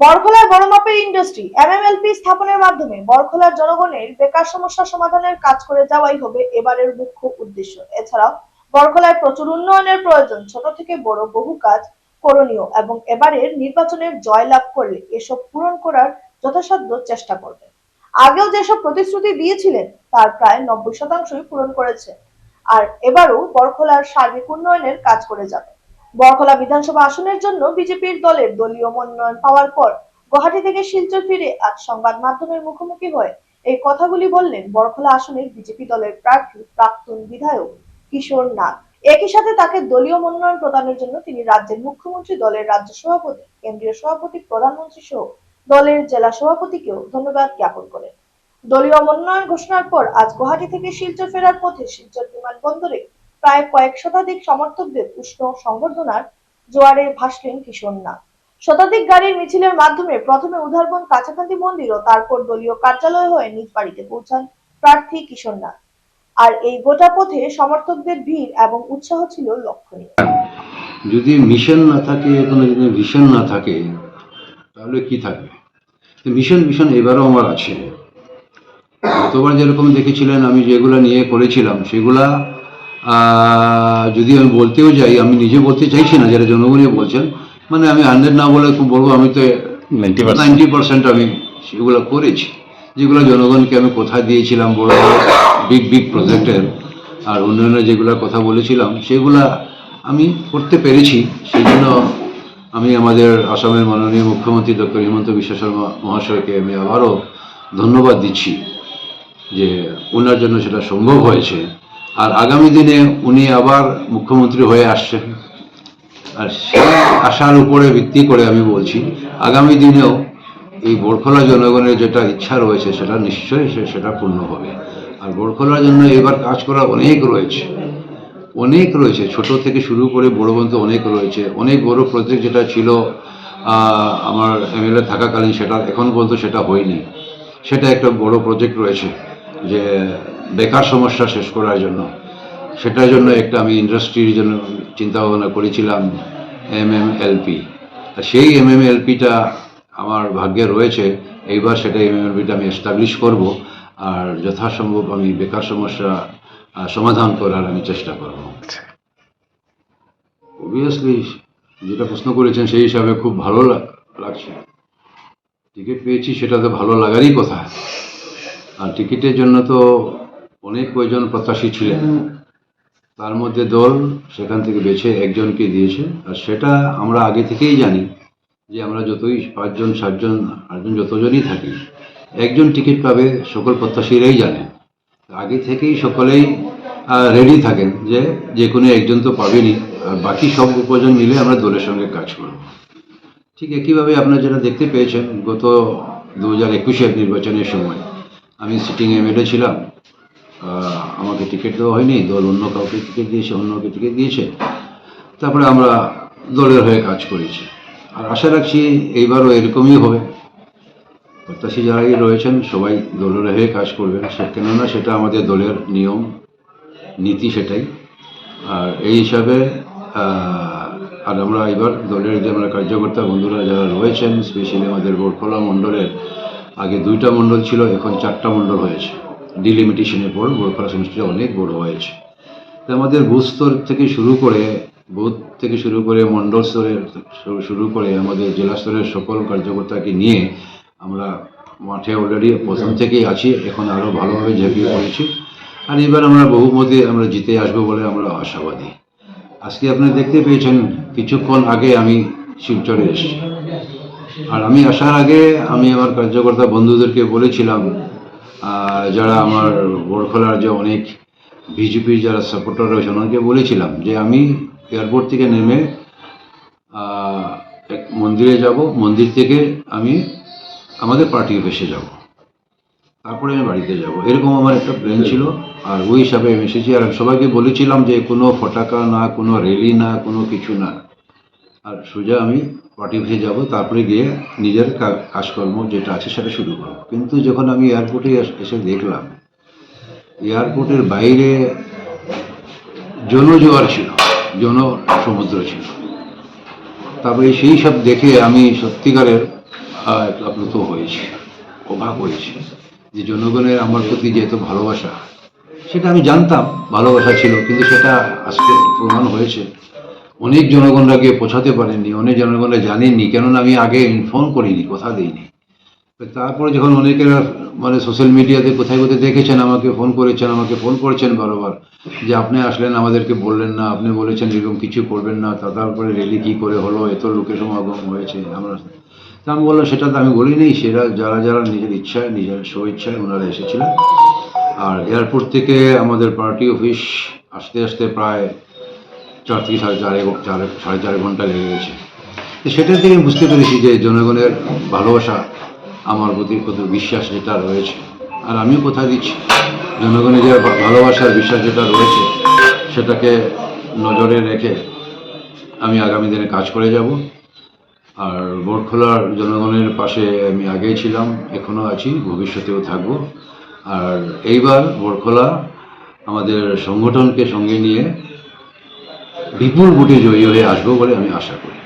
বরখলায় বড় মাপের industry MMLP স্থাপনের মাধ্যমে বরখলার জনগণের বেকার সমস্যা সমাধানের কাজ করে যাওয়াই হবে এবারের মুখ্য উদ্দেশ্য। এছাড়াও বরখলায় প্রচুর উন্নয়নের প্রয়োজন, ছোট থেকে বড় বহু কাজ করণীয় এবং এবারের নির্বাচনের জয়লাভ করলে এসব পূরণ করার যথাসাধ্য চেষ্টা করবে। আগেও যেসব প্রতিশ্রুতি দিয়েছিলেন তার প্রায় 90% পূরণ করেছে, আর এবারও বরখলার সার্বিক উন্নয়নের কাজ করে যাবে। বরখলা বিধানসভা আসনের জন্য বিজেপির দলের দলীয় মনোনয়ন পাওয়ার পর গুয়াহাটি থেকে শিলচর ফিরে আজ সংবাদ মাধ্যমের মুখোমুখি হয়ে এই কথাগুলি বললেন বরখলা আসনের বিজেপি দলের প্রার্থী প্রাক্তন বিধায়ক কিশোর নাগ। একই সাথে তাকে দলীয় মনোনয়ন প্রদানের জন্য তিনি রাজ্যের মুখ্যমন্ত্রী, দলের রাজ্য সভাপতি, কেন্দ্রীয় সভাপতি, প্রধানমন্ত্রী সহ দলের জেলা সভাপতিকেও ধন্যবাদ জ্ঞাপন করেন। দলীয় মনোনয়ন ঘোষণার পর আজ গুয়াহাটি থেকে শিলচর ফেরার পথে শিলচর বিমানবন্দরে প্রায় কয়েক শতাধিক সমর্থকদের উষ্ণ সংবর্ধনার জোয়ারে ভাসলেন কিশোর নাগ। শতাধিক গাড়ির মিছিলের মাধ্যমে প্রথমে উধারবন কাছাকাছি মন্দির ও তারপর দলীয় কার্যালয় হয়ে নিজ বাড়িতে পৌঁছান প্রার্থী কিশোর নাগ। আর এই গোটা পথে সমর্থকদের ভিড় এবং উৎসাহ ছিল লক্ষণীয়। যদি মিশন না থাকে, কোনো যদি ভিশন না থাকে, তাহলে কি থাকবে? মিশন এবারও আমার আছে। গতবার যেরকম দেখেছিলেন আমি যেগুলো নিয়ে করেছিলাম সেগুলা যদি আমি বলতেও যাই, আমি নিজে বলতে চাইছি না, যারা জনগণই বলছেন, মানে আমি 100 না বলে খুব বলবো, আমি তো 90% আমি সেগুলো করেছি, যেগুলো জনগণকে আমি কথা দিয়েছিলাম, বড় বিগ প্রজেক্টের আর উন্নয়নের যেগুলো কথা বলেছিলাম সেগুলা আমি করতে পেরেছি। সেই জন্য আমি আমাদের আসামের মাননীয় মুখ্যমন্ত্রী ডক্টর হিমন্ত বিশ্ব শর্মা মহাশয়কে আমি আবারও ধন্যবাদ দিচ্ছি যে ওনার জন্য সেটা সম্ভব হয়েছে। আর আগামী দিনে উনি আবার মুখ্যমন্ত্রী হয়ে আসছেন, আর সেই আশার উপরে ভিত্তি করে আমি বলছি আগামী দিনেও এই বরখলা জনগণের যেটা ইচ্ছা রয়েছে সেটা নিশ্চয়ই সেটা পূর্ণ হবে। আর বরখলার জন্য এবার কাজ করা অনেক রয়েছে, ছোট থেকে শুরু করে বড় পর্যন্ত অনেক রয়েছে। অনেক বড় প্রজেক্ট যেটা ছিল আমার এমএলএ থাকাকালীন, সেটা এখন পর্যন্ত সেটা হয়নি। সেটা একটা বড় প্রজেক্ট রয়েছে যে বেকার সমস্যা শেষ করার জন্য, সেটার জন্য একটা আমি ইন্ডাস্ট্রির জন্য চিন্তা ভাবনা করেছিলাম, এমএমএলপি। সেই এমএমএলপিটা আমার ভাগ্যে রয়েছে। এইবার সেটা এমএমএলপিটা আমি এস্টাবলিশ করব, আর যথাসম্ভব আমি বেকার সমস্যা সমাধান করার আমি চেষ্টা করব। অবভিয়াসলি যেটা প্রশ্ন করেছেন সেই হিসাবে খুব ভালো লাগছে। টিকিট পেয়েছি, সেটা তো ভালো লাগারই কথা। আর টিকিটের জন্য তো অনেক কয়েকজন প্রত্যাশী ছিলেন, তার মধ্যে দল সেখান থেকে বেছে একজনকে দিয়েছে। আর সেটা আমরা আগে থেকেই জানি যে আমরা যতই 5 জন 7 জন 8 জন যতজনই থাকি, একজন টিকিট পাবে সকল প্রত্যাশীরাই জানেন। আগে থেকেই সকলেই রেডি থাকেন যে কোনো একজন তো পাবেনই, আর বাকি সব উপজন মিলে আমরা দলের সঙ্গে কাজ করব। ঠিক একইভাবে আপনারা যেটা দেখতে পেয়েছেন গত 2021-এর নির্বাচনের সময় আমি সিটিং এমএলএ ছিলাম, আমাকে টিকিট দেওয়া হয়নি, দল অন্য কাউকে টিকিট দিয়েছে, অন্যকে টিকিট দিয়েছে, তারপরে আমরা দলের হয়ে কাজ করেছি। আর আশা রাখছি এইবারও এরকমই হবে। প্রত্যাশী যারাই রয়েছেন সবাই দলের হয়ে কাজ করবেন, কেননা সেটা আমাদের দলের নিয়ম নীতি, সেটাই। আর এই হিসাবে আর আমরা এবার দলের যে আমরা কার্যকর্তা বন্ধুরা যারা রয়েছেন, স্পেশালি আমাদের বরখলা মণ্ডলের আগে 2টা মণ্ডল ছিল, এখন 4টা মণ্ডল হয়েছে। ডিলিমিটেশনের পর বরখলা সমষ্টিটা অনেক বড় হয়েছে। তো আমাদের বুথ স্তর থেকে শুরু করে মণ্ডল স্তরে শুরু করে আমাদের জেলা স্তরের সকল কার্যকর্তাকে নিয়ে আমরা মাঠে অলরেডি প্রথম থেকেই আছি, এখন আরও ভালোভাবে ঝাঁপিয়ে পড়েছি। আর এবার আমরা বহুমতে আমরা জিতে আসবো বলে আমরা আশাবাদী। আজকে আপনারা দেখতে পেয়েছেন কিছুক্ষণ আগে আমি শিলচরে এসেছি, আর আমি আসার আগে আমি আমার কার্যকর্তা বন্ধুদেরকে বলেছিলাম, যারা আমার বরখলার যে অনেক বিজেপির যারা সাপোর্টার রয়েছে ওনাকে বলেছিলাম যে আমি এয়ারপোর্ট থেকে নেমে এক মন্দিরে যাব, মন্দির থেকে আমি আমাদের পার্টি অফিসে যাব, তারপরে আমি বাড়িতে যাব, এরকম আমার একটা প্ল্যান ছিল। আর ওই হিসাবে আমি এসেছি। আর সবাইকে বলেছিলাম যে কোনো পতাকা না, কোনো র্যালি না, কোনো কিছু না, আর সোজা আমি পার্টি অফিসে যাব, তারপরে গিয়ে নিজের কাজকর্ম যেটা আছে সেটা শুরু করব। কিন্তু যখন আমি এয়ারপোর্টে এসে দেখলাম এয়ারপোর্টের বাইরে জনজোয়ার ছিল, জনসমুদ্র ছিল, তারপরে সেই সব দেখে আমি সত্যিকারের আপ্লুত হয়েছি, অবাক হয়েছি যে জনগণের আমার প্রতি যে এত ভালোবাসা, সেটা আমি জানতাম ভালোবাসা ছিল, কিন্তু সেটা আজকে প্রমাণ হয়েছে। অনেক জনগণরা গিয়ে পৌঁছাতে পারেননি, অনেক জনগণরা জানেননি, কেননা আমি আগে ইনফর্ম করিনি, কথা দিইনি। তো তারপরে যখন অনেকেরা মানে সোশ্যাল মিডিয়াতে কোথায় কোথায় দেখেছেন, আমাকে ফোন করেছেন বারবার, যে আপনি আসলেন আমাদেরকে বললেন না, আপনি বলেছেন এরকম কিছু করবেন না, তারপরে রেলি কী করে হলো, এত লোকের সমাগম হয়েছে আমরা। তা আমি বললাম সেটা তো আমি বলিনি, সেটা যারা যারা নিজের ইচ্ছায়, নিজের স্বইচ্ছায় ওনারা এসেছিলেন। আর এয়ারপোর্ট থেকে আমাদের পার্টি অফিস আসতে আসতে প্রায় 4 থেকে সাড়ে চার ঘন্টা লেগে গেছে। তো সেটা থেকে আমি বুঝতে পেরেছি যে জনগণের ভালোবাসা, আমার প্রতি কত বিশ্বাস যেটা রয়েছে, আর আমিও কথা দিচ্ছি জনগণের যে ভালোবাসার বিশ্বাস যেটা রয়েছে, সেটাকে নজরে রেখে আমি আগামী দিনে কাজ করে যাব। আর বরখোলার জনগণের পাশে আমি আগেই ছিলাম, এখনও আছি, ভবিষ্যতেও থাকব। আর এইবার বরখোলা আমাদের সংগঠনকে সঙ্গে নিয়ে বিপুল ভোটে জয়ী হয়ে আসবো বলে আমি আশা করি।